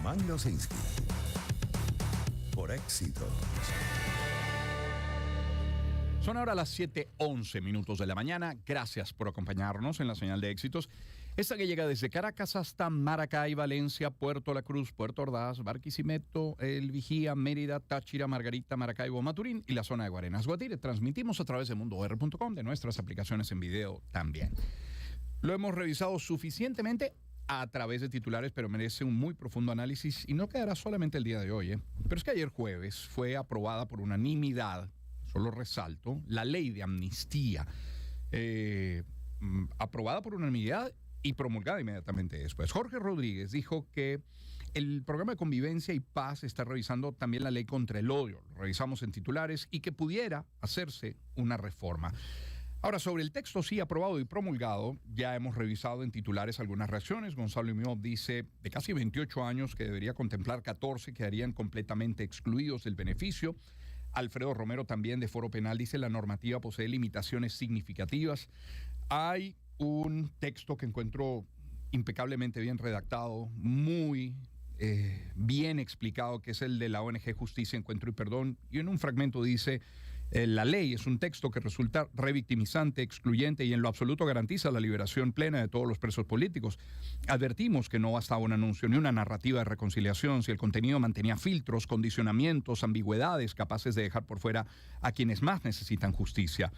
Germán Losinski. Por Éxitos. Son ahora las 7:11 de la mañana. Gracias por acompañarnos en la señal de Éxitos. Esta que llega desde Caracas hasta Maracay, Valencia, Puerto La Cruz, Puerto Ordaz, Barquisimeto, El Vigía, Mérida, Táchira, Margarita, Maracaibo, Maturín y la zona de Guarenas, Guatire. Transmitimos a través de mundoR.com, de nuestras aplicaciones en video también. Lo hemos revisado suficientemente a través de titulares, pero merece un muy profundo análisis y no quedará solamente el día de hoy. Pero es que ayer jueves fue aprobada por unanimidad, solo resalto, la ley de amnistía, aprobada por unanimidad y promulgada inmediatamente después. Jorge Rodríguez dijo que el programa de convivencia y paz está revisando también la ley contra el odio, lo revisamos en titulares, y que pudiera hacerse una reforma. Ahora, sobre el texto sí aprobado y promulgado, ya hemos revisado en titulares algunas reacciones. Gonzalo Imió dice, de casi 28 años que debería contemplar 14, quedarían completamente excluidos del beneficio. Alfredo Romero también de Foro Penal dice, la normativa posee limitaciones significativas. Hay un texto que encuentro impecablemente bien redactado, muy bien explicado, que es el de la ONG Justicia, Encuentro y Perdón, y en un fragmento dice, la ley es un texto que resulta revictimizante, excluyente y en lo absoluto garantiza la liberación plena de todos los presos políticos. Advertimos que no bastaba un anuncio ni una narrativa de reconciliación si el contenido mantenía filtros, condicionamientos, ambigüedades capaces de dejar por fuera a quienes más necesitan justicia.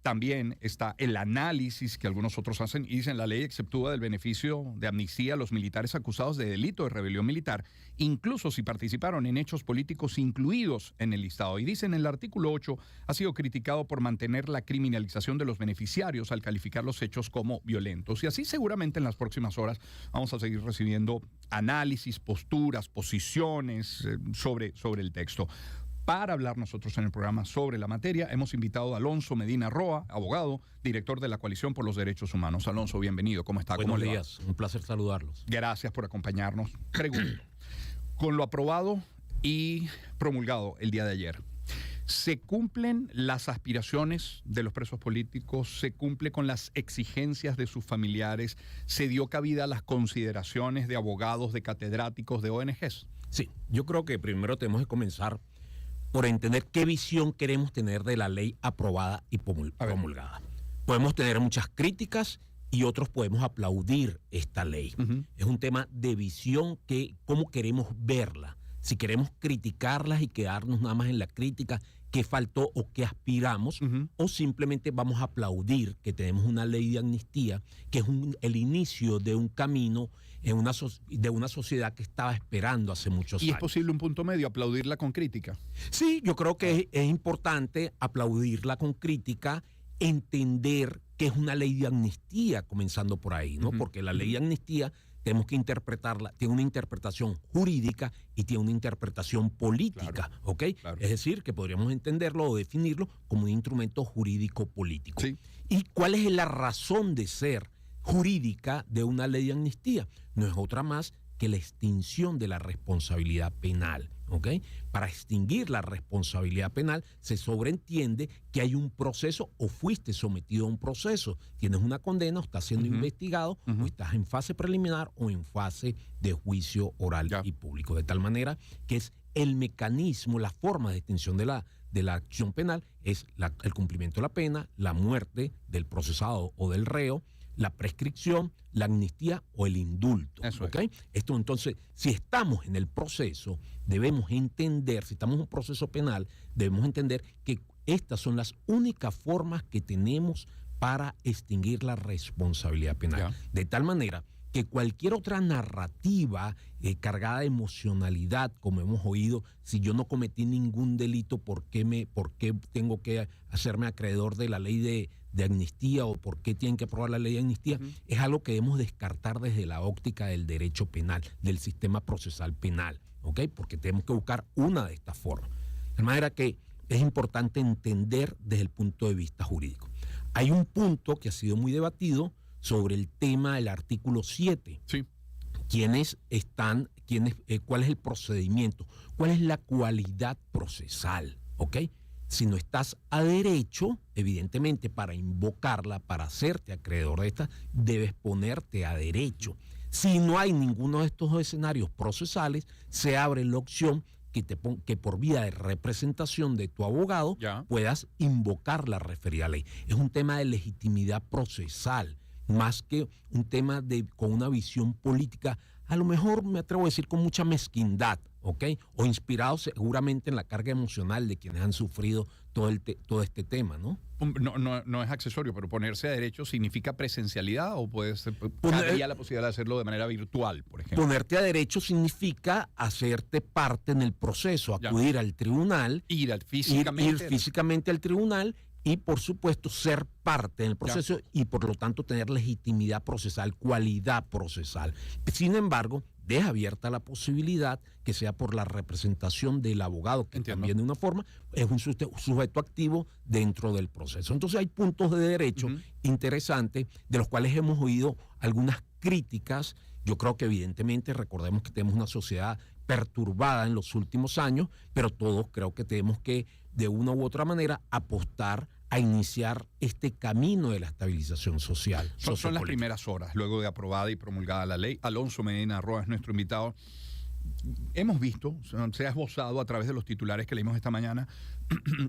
También está el análisis que algunos otros hacen y dicen, la ley exceptúa del beneficio de amnistía a los militares acusados de delito de rebelión militar, incluso si participaron en hechos políticos incluidos en el listado. Y dicen, el artículo 8 ha sido criticado por mantener la criminalización de los beneficiarios al calificar los hechos como violentos. Y así seguramente en las próximas horas vamos a seguir recibiendo análisis, posturas, posiciones sobre el texto. Para hablar nosotros en el programa sobre la materia, hemos invitado a Alonso Medina Roa, abogado, director de la Coalición por los Derechos Humanos. Alonso, bienvenido. ¿Cómo está? Buenos días. Un placer saludarlos. Gracias por acompañarnos. Pregunto, con lo aprobado y promulgado el día de ayer, ¿se cumplen las aspiraciones de los presos políticos? ¿Se cumple con las exigencias de sus familiares? ¿Se dio cabida a las consideraciones de abogados, de catedráticos, de ONGs? Sí, yo creo que primero tenemos que comenzar por entender qué visión queremos tener de la ley aprobada y promulgada. Podemos tener muchas críticas y otros podemos aplaudir esta ley. Es un tema de visión, cómo queremos verla. Si queremos criticarlas y quedarnos nada más en la crítica, qué faltó o qué aspiramos, o simplemente vamos a aplaudir que tenemos una ley de amnistía, que es el inicio de un camino de una sociedad que estaba esperando hace muchos años. ¿Y es posible un punto medio, aplaudirla con crítica? Sí, yo creo que es importante aplaudirla con crítica, entender que es una ley de amnistía, comenzando por ahí, ¿no? Porque la ley de amnistía tenemos que interpretarla, tiene una interpretación jurídica y tiene una interpretación política, claro, ¿ok? Claro. Es decir, que podríamos entenderlo o definirlo como un instrumento jurídico-político. Sí. ¿Y cuál es la razón de ser jurídica de una ley de amnistía? No es otra más que la extinción de la responsabilidad penal, ¿ok? Para extinguir la responsabilidad penal se sobreentiende que hay un proceso o fuiste sometido a un proceso, tienes una condena o estás siendo investigado o estás en fase preliminar o en fase de juicio oral y público, de tal manera que es el mecanismo, la forma de extinción de la acción penal es el cumplimiento de la pena, la muerte del procesado o del reo, la prescripción, la amnistía o el indulto. ¿Okay? Esto entonces, si estamos en el proceso, debemos entender, si estamos en un proceso penal, debemos entender que estas son las únicas formas que tenemos para extinguir la responsabilidad penal. De tal manera que cualquier otra narrativa cargada de emocionalidad, como hemos oído, si yo no cometí ningún delito, ¿por qué tengo que hacerme acreedor de la ley de amnistía o por qué tienen que aprobar la ley de amnistía? Es algo que debemos descartar desde la óptica del derecho penal, del sistema procesal penal, ¿ok? Porque tenemos que buscar una de estas formas. De manera que es importante entender desde el punto de vista jurídico. Hay un punto que ha sido muy debatido sobre el tema del artículo 7. Sí. ¿Cuál es el procedimiento? ¿Cuál es la cualidad procesal? ¿Ok? Si no estás a derecho, evidentemente para invocarla, para hacerte acreedor de esta, debes ponerte a derecho. Si no hay ninguno de estos escenarios procesales, se abre la opción que por vía de representación de tu abogado Ya. puedas invocar la referida ley. Es un tema de legitimidad procesal, más que un tema con una visión política, a lo mejor me atrevo a decir con mucha mezquindad, ¿ok? O inspirado seguramente en la carga emocional de quienes han sufrido todo este tema, ¿no? No es accesorio, pero ponerse a derecho significa presencialidad o habría la posibilidad de hacerlo de manera virtual, por ejemplo. Ponerte a derecho significa hacerte parte en el proceso, acudir al tribunal, ir físicamente. Ir físicamente al tribunal y, por supuesto, ser parte en el proceso y, por lo tanto, tener legitimidad procesal, cualidad procesal. Sin embargo, deja abierta la posibilidad que sea por la representación del abogado, que también de una forma es un sujeto activo dentro del proceso. Entonces hay puntos de derecho interesantes de los cuales hemos oído algunas críticas. Yo creo que evidentemente recordemos que tenemos una sociedad perturbada en los últimos años, pero todos creo que tenemos que de una u otra manera apostar a iniciar este camino de la estabilización social. Son las primeras horas, luego de aprobada y promulgada la ley. Alonso Medina Roa es nuestro invitado. Hemos visto, se ha esbozado a través de los titulares que leímos esta mañana,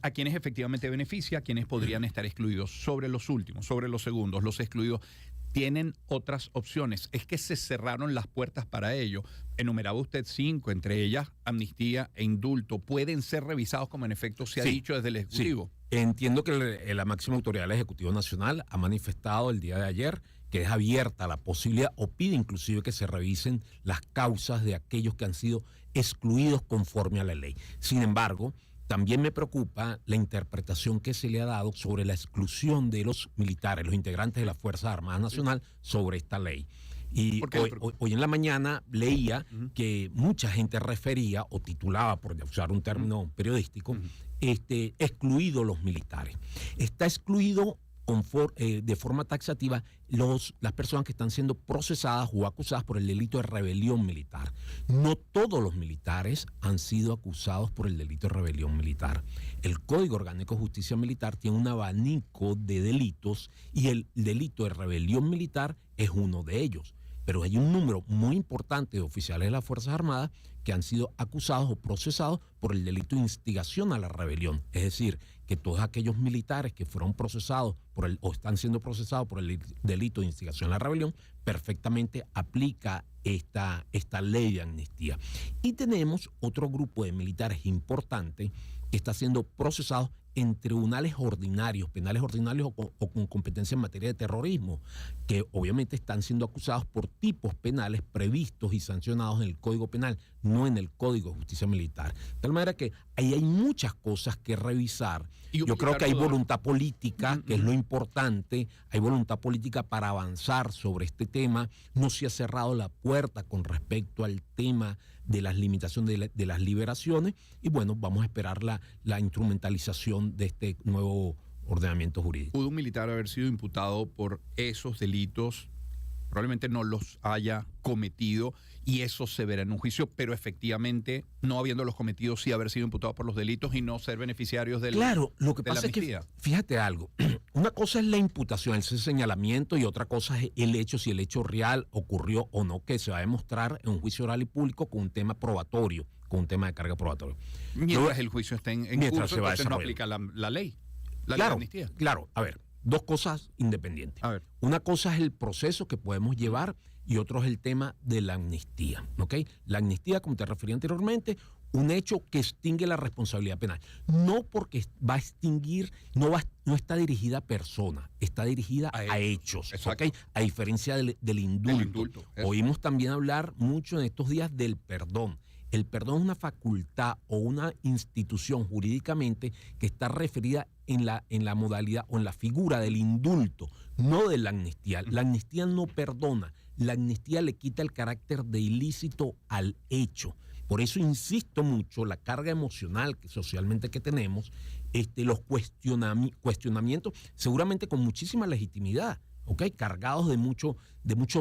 a quienes efectivamente beneficia, a quienes podrían estar excluidos. Sobre los últimos, sobre los segundos, los excluidos tienen otras opciones. Es que se cerraron las puertas para ello. Enumeraba usted 5, entre ellas amnistía e indulto. ¿Pueden ser revisados como en efecto se ha dicho desde el Ejecutivo? Sí. Entiendo que la máxima autoridad del Ejecutivo Nacional ha manifestado el día de ayer que es abierta la posibilidad o pide inclusive que se revisen las causas de aquellos que han sido excluidos conforme a la ley. Sin embargo, también me preocupa la interpretación que se le ha dado sobre la exclusión de los militares, los integrantes de las Fuerzas Armadas Nacional sobre esta ley. Y hoy en la mañana leía que mucha gente refería o titulaba, por usar un término periodístico, excluido los militares. Está excluido de forma taxativa las personas que están siendo procesadas o acusadas por el delito de rebelión militar. No todos los militares han sido acusados por el delito de rebelión militar. El Código Orgánico de Justicia Militar tiene un abanico de delitos y el delito de rebelión militar es uno de ellos. Pero hay un número muy importante de oficiales de las Fuerzas Armadas que han sido acusados o procesados por el delito de instigación a la rebelión. Es decir, que todos aquellos militares que fueron procesados o están siendo procesados por el delito de instigación a la rebelión, perfectamente aplica esta ley de amnistía. Y tenemos otro grupo de militares importante que está siendo procesados en tribunales ordinarios, penales ordinarios o con competencia en materia de terrorismo, que obviamente están siendo acusados por tipos penales previstos y sancionados en el Código Penal, no en el Código de Justicia Militar. De tal manera que ahí hay muchas cosas que revisar. Yo creo que hay voluntad política, que es lo importante, hay voluntad política para avanzar sobre este tema. No se ha cerrado la puerta con respecto al tema de las limitaciones de las liberaciones y bueno, vamos a esperar la instrumentalización de este nuevo ordenamiento jurídico. ¿Pudo un militar haber sido imputado por esos delitos? Probablemente no los haya cometido y eso se verá en un juicio, pero efectivamente, no habiéndolos cometido, sí haber sido imputado por los delitos y no ser beneficiarios de la amnistía. Claro, lo que pasa es que, fíjate algo, una cosa es la imputación, ese señalamiento, y otra cosa es el hecho, si el hecho real ocurrió o no, que se va a demostrar en un juicio oral y público con un tema probatorio, con un tema de carga probatoria. Mientras el juicio esté en curso, entonces no aplica la ley, la ley de amnistía. Claro, a ver, dos cosas independientes. A ver. Una cosa es el proceso que podemos llevar y otro es el tema de la amnistía, ¿ok? La amnistía, como te refería anteriormente, un hecho que extingue la responsabilidad penal. No porque va a extinguir, no está dirigida a personas, está dirigida a hechos, ¿ok? A diferencia del indulto. Oímos también hablar mucho en estos días del perdón. El perdón es una facultad o una institución jurídicamente que está referida en la modalidad o en la figura del indulto, no de la amnistía. La amnistía no perdona, la amnistía le quita el carácter de ilícito al hecho. Por eso insisto mucho, la carga emocional que socialmente que tenemos, los cuestionamientos, seguramente con muchísima legitimidad, ¿ok? Cargados de mucho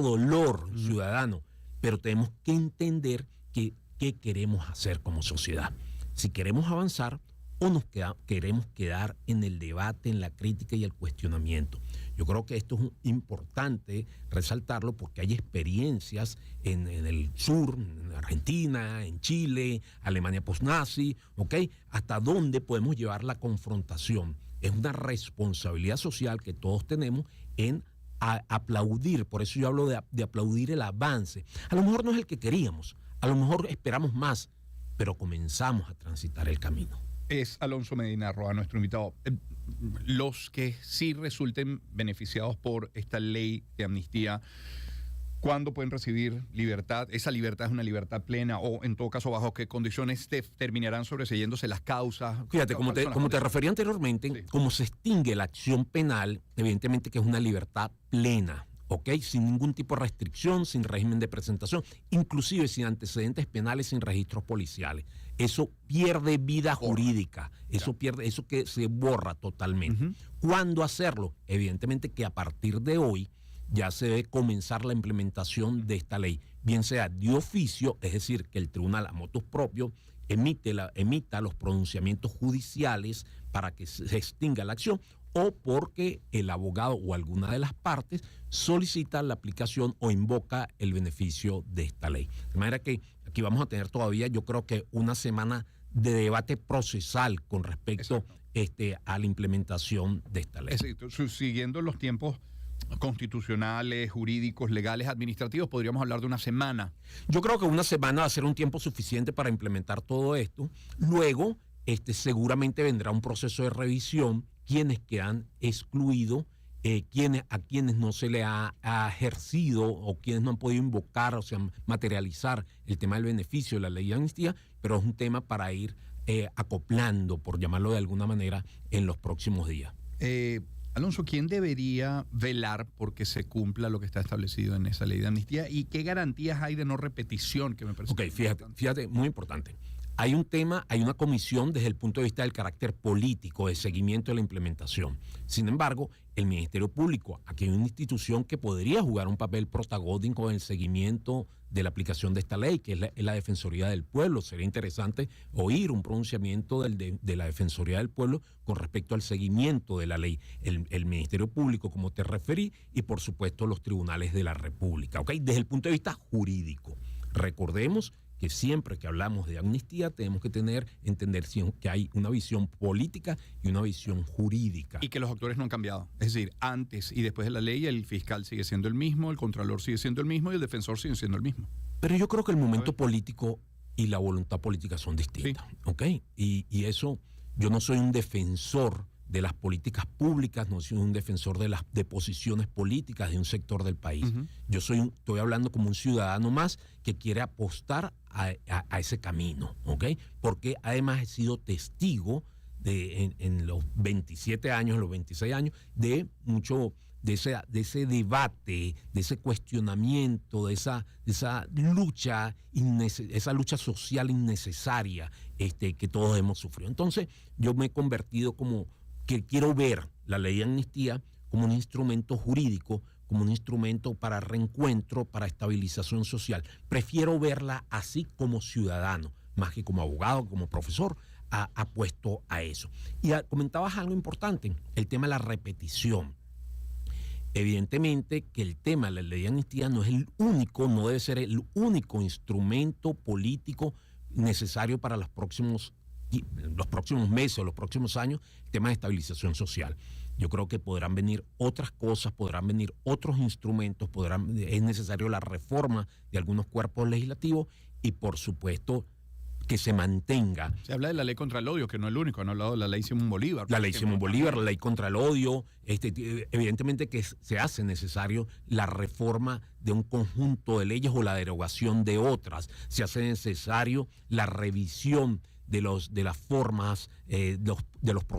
dolor ciudadano, pero tenemos que entender qué queremos hacer como sociedad. Si queremos avanzar o queremos quedar en el debate, en la crítica y el cuestionamiento. Yo creo que esto es importante resaltarlo porque hay experiencias en el sur, en Argentina, en Chile, Alemania postnazi, ¿ok? Hasta dónde podemos llevar la confrontación. Es una responsabilidad social que todos tenemos en aplaudir, por eso yo hablo de aplaudir el avance. A lo mejor no es el que queríamos, a lo mejor esperamos más, pero comenzamos a transitar el camino. Es Alonso Medina Roa, nuestro invitado. Los que sí resulten beneficiados por esta ley de amnistía, ¿cuándo pueden recibir libertad? ¿Esa libertad es una libertad plena o, en todo caso, bajo qué condiciones terminarán sobreseyéndose las causas? Fíjate, como te refería anteriormente, sí, como se extingue la acción penal, evidentemente que es una libertad plena, ¿ok? Sin ningún tipo de restricción, sin régimen de presentación, inclusive sin antecedentes penales, sin registros policiales. Eso pierde vida jurídica, eso que se borra totalmente. ¿Cuándo hacerlo? Evidentemente que a partir de hoy ya se debe comenzar la implementación de esta ley, bien sea de oficio, es decir, que el tribunal a motus propio emita los pronunciamientos judiciales para que se extinga la acción, o porque el abogado o alguna de las partes solicita la aplicación o invoca el beneficio de esta ley. De manera que aquí vamos a tener todavía, yo creo que una semana de debate procesal con respecto a la implementación de esta ley. Siguiendo los tiempos constitucionales, jurídicos, legales, administrativos, podríamos hablar de una semana. Yo creo que una semana va a ser un tiempo suficiente para implementar todo esto. Luego, seguramente vendrá un proceso de revisión, quienes quedan excluidos, a quienes no se le ha ejercido o quienes no han podido invocar, o sea, materializar el tema del beneficio de la ley de amnistía, pero es un tema para ir acoplando, por llamarlo de alguna manera, en los próximos días. Alonso, ¿quién debería velar porque se cumpla lo que está establecido en esa ley de amnistía y qué garantías hay de no repetición, que me parece? Ok, fíjate, muy importante. Hay una comisión desde el punto de vista del carácter político, de seguimiento de la implementación. Sin embargo, el Ministerio Público, aquí hay una institución que podría jugar un papel protagónico en el seguimiento de la aplicación de esta ley, que es la Defensoría del Pueblo. Sería interesante oír un pronunciamiento de la Defensoría del Pueblo con respecto al seguimiento de la ley. El Ministerio Público, como te referí, y por supuesto los tribunales de la República. ¿Okay? Desde el punto de vista jurídico, recordemos que siempre que hablamos de amnistía tenemos que entender que hay una visión política y una visión jurídica. Y que los actores no han cambiado. Es decir, antes y después de la ley, el fiscal sigue siendo el mismo, el contralor sigue siendo el mismo y el defensor sigue siendo el mismo. Pero yo creo que el momento político y la voluntad política son distintas. Sí. ¿Ok? Y eso, yo no soy un defensor de las políticas públicas, no soy un defensor de posiciones políticas de un sector del país. Yo estoy hablando como un ciudadano más que quiere apostar a ese camino, ¿ok? Porque además he sido testigo en los 27 años, los 26 años, de ese debate, de ese cuestionamiento, de esa lucha social innecesaria que todos hemos sufrido. Entonces, yo me he convertido que quiero ver la ley de amnistía como un instrumento jurídico, como un instrumento para reencuentro, para estabilización social. Prefiero verla así como ciudadano, más que como abogado, como profesor, apuesto a eso. Y comentabas algo importante, el tema de la repetición. Evidentemente que el tema de la ley de amnistía no debe ser el único instrumento político necesario para los próximos meses o los próximos años, el tema de estabilización social. Yo creo que podrán venir otras cosas, podrán venir otros instrumentos, es necesario la reforma de algunos cuerpos legislativos y, por supuesto, que se mantenga. Se habla de la ley contra el odio, que no es el único, han hablado de la ley Simón Bolívar. La ley Simón Bolívar, la ley contra el odio, evidentemente que se hace necesario la reforma de un conjunto de leyes o la derogación de otras, se hace necesario la revisión de las formas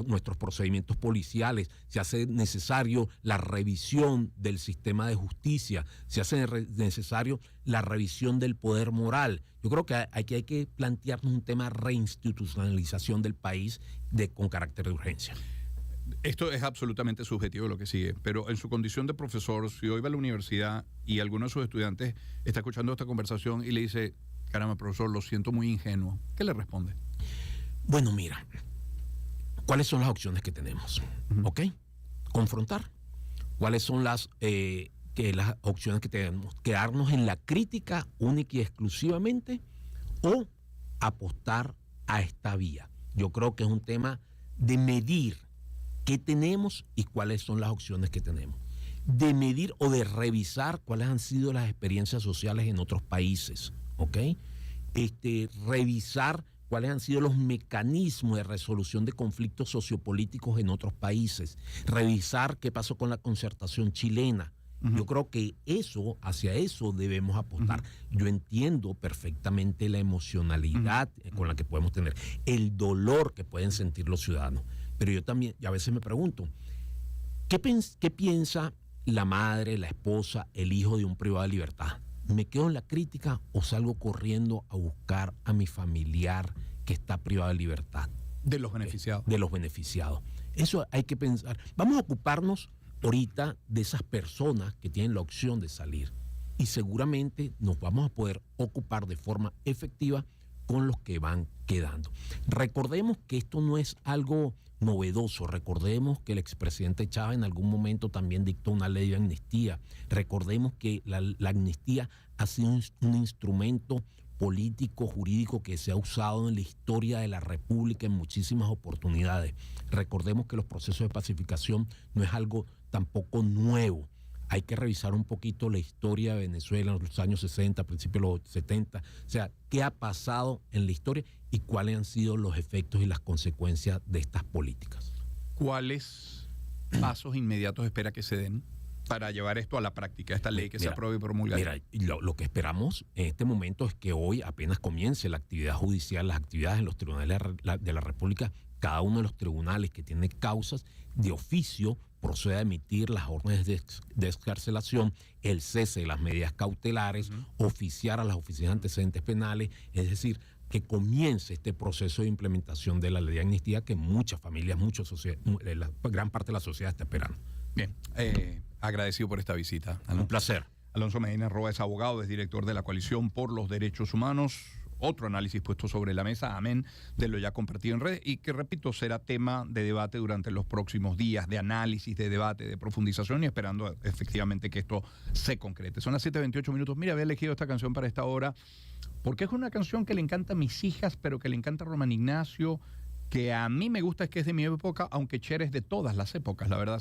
nuestros procedimientos policiales, se hace necesario la revisión del sistema de justicia, se hace necesario la revisión del poder moral. Yo creo que hay que plantearnos un tema de reinstitucionalización del país con carácter de urgencia. Esto es absolutamente subjetivo lo que sigue, pero en su condición de profesor, si hoy va a la universidad y alguno de sus estudiantes está escuchando esta conversación y le dice: caramba, profesor, lo siento muy ingenuo, ¿qué le responde? Bueno, mira, ¿cuáles son las opciones que tenemos? ¿Ok? Confrontar. ¿Cuáles son las opciones que tenemos? ¿Quedarnos en la crítica única y exclusivamente o apostar a esta vía? Yo creo que es un tema de medir qué tenemos y cuáles son las opciones que tenemos. De medir o de revisar cuáles han sido las experiencias sociales en otros países, ¿ok? Revisar cuáles han sido los mecanismos de resolución de conflictos sociopolíticos en otros países, revisar qué pasó con la concertación chilena. Yo creo que hacia eso debemos apostar. Yo entiendo perfectamente la emocionalidad con la que podemos tener, el dolor que pueden sentir los ciudadanos, pero yo también, y a veces me pregunto, ¿qué piensa la madre, la esposa, el hijo de un privado de libertad? ¿Me quedo en la crítica o salgo corriendo a buscar a mi familiar que está privado de libertad? De los beneficiados. De los beneficiados. Eso hay que pensar. Vamos a ocuparnos ahorita de esas personas que tienen la opción de salir y seguramente nos vamos a poder ocupar de forma efectiva con los que van quedando. Recordemos que esto no es algo novedoso. Recordemos que el expresidente Chávez en algún momento también dictó una ley de amnistía. Recordemos que la amnistía ha sido un instrumento político, jurídico que se ha usado en la historia de la República en muchísimas oportunidades. Recordemos que los procesos de pacificación no es algo tampoco nuevo. Hay que revisar un poquito la historia de Venezuela en los años 60, principios de los 70. O sea, qué ha pasado en la historia y cuáles han sido los efectos y las consecuencias de estas políticas. ¿Cuáles pasos inmediatos espera que se den para llevar esto a la práctica, esta ley que se apruebe y promulgue? Mira, lo que esperamos en este momento es que hoy apenas comience la actividad judicial, las actividades en los tribunales de la República, cada uno de los tribunales que tiene causas de oficio proceda a emitir las órdenes de excarcelación, el cese de las medidas cautelares, oficiar a las oficinas de antecedentes penales, es decir, que comience este proceso de implementación de la ley de amnistía que muchas familias, la gran parte de la sociedad está esperando. Bien, agradecido por esta visita. Un placer. Alonso Medina Roa es abogado, es director de la Coalición por los Derechos Humanos. Otro análisis puesto sobre la mesa, amén, de lo ya compartido en redes y que, repito, será tema de debate durante los próximos días, de análisis, de debate, de profundización y esperando efectivamente que esto se concrete. Son las 7:28 minutos. Mira, había elegido esta canción para esta hora porque es una canción que le encanta a mis hijas, pero que le encanta a Román Ignacio, que a mí me gusta, es que es de mi época, aunque Cher es de todas las épocas, la verdad.